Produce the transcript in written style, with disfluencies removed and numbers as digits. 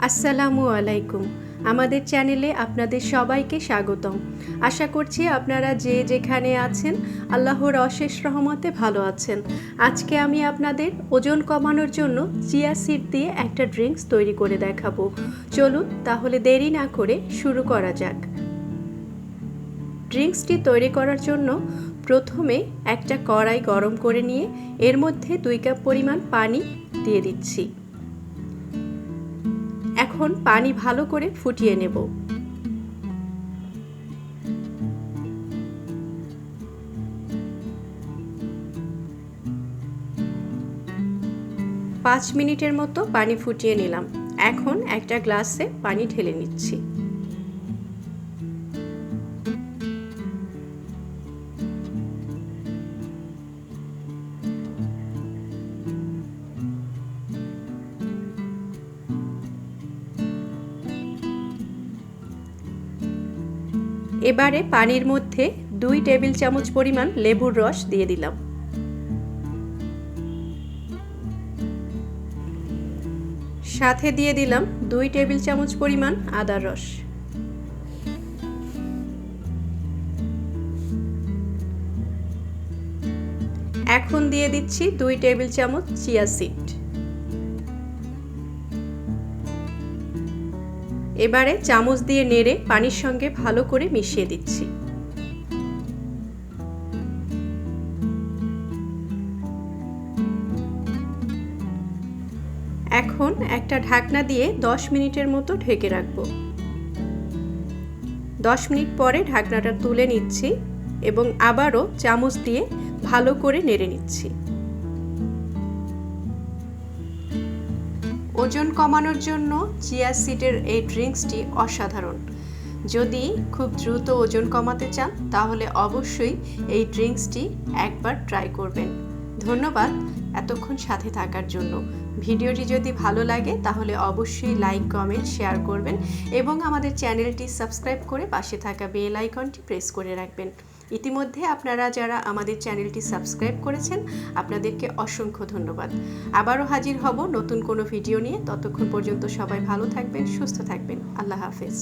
আসসালামু আলাইকুম। আমাদের চ্যানেলে আপনাদের সবাইকে স্বাগতম। আশা করছি আপনারা যে যেখানে আছেন আল্লাহর অশেষ রহমতে ভালো আছেন। আজকে আমি আপনাদের ওজন কমানোর জন্য চিয়া সিড দিয়ে একটা ড্রিঙ্কস তৈরি করে দেখাবো। চলুন তাহলে দেরি না করে শুরু করা যাক। ড্রিঙ্কসটি তৈরি করার জন্য প্রথমে একটা কড়াই গরম করে নিয়ে এর মধ্যে 2 কাপ পরিমাণ পানি দিয়ে দিচ্ছি। এখন পানি ভালো করে ফুটিয়ে নেব। পাঁচ মিনিটের মতো পানি ফুটিয়ে নিলাম। এখন একটা গ্লাসে পানি ঢেলে নিচ্ছি। এবারে পানির মধ্যে 2 টেবিল চামচ পরিমাণ লেবুর রস দিয়ে দিলাম। সাথে দিয়ে দিলাম 2 টেবিল চামচ পরিমাণ আদার রস। এখন দিয়ে দিচ্ছি 2 টেবিল চামচ চিয়া সিড। এবারে চামচ দিয়ে নেড়ে পানির সঙ্গে ভালো করে মিশিয়ে দিচ্ছি। এখন একটা ঢাকনা দিয়ে 10 মিনিটের মতো ঢেকে রাখব। 10 মিনিট পরে ঢাকনাটা তুলে নিচ্ছি এবং আবারও চামচ দিয়ে ভালো করে নেড়ে নিচ্ছি। ওজন কমানোর জন্য চিয়া সিডের এই ড্রিঙ্কসটি অসাধারণ। যদি খুব দ্রুত ওজন কমাতে চান তাহলে অবশ্যই এই ড্রিঙ্কসটি একবার ট্রাই করবেন। ধন্যবাদ এতক্ষণ সাথে থাকার জন্য। ভিডিওটি যদি ভালো লাগে তাহলে অবশ্যই লাইক, কমেন্ট, শেয়ার করবেন এবং আমাদের চ্যানেলটি সাবস্ক্রাইব করে পাশে থাকা বেল আইকনটি প্রেস করে রাখবেন। ইতিমধ্যে আপনারা যারা আমাদের চ্যানেলটি সাবস্ক্রাইব করেছেন আপনাদেরকে অসংখ্য ধন্যবাদ। আবারও হাজির হব নতুন কোনো ভিডিও নিয়ে। ততক্ষণ পর্যন্ত সবাই ভালো থাকবেন, সুস্থ থাকবেন। আল্লাহ হাফেজ।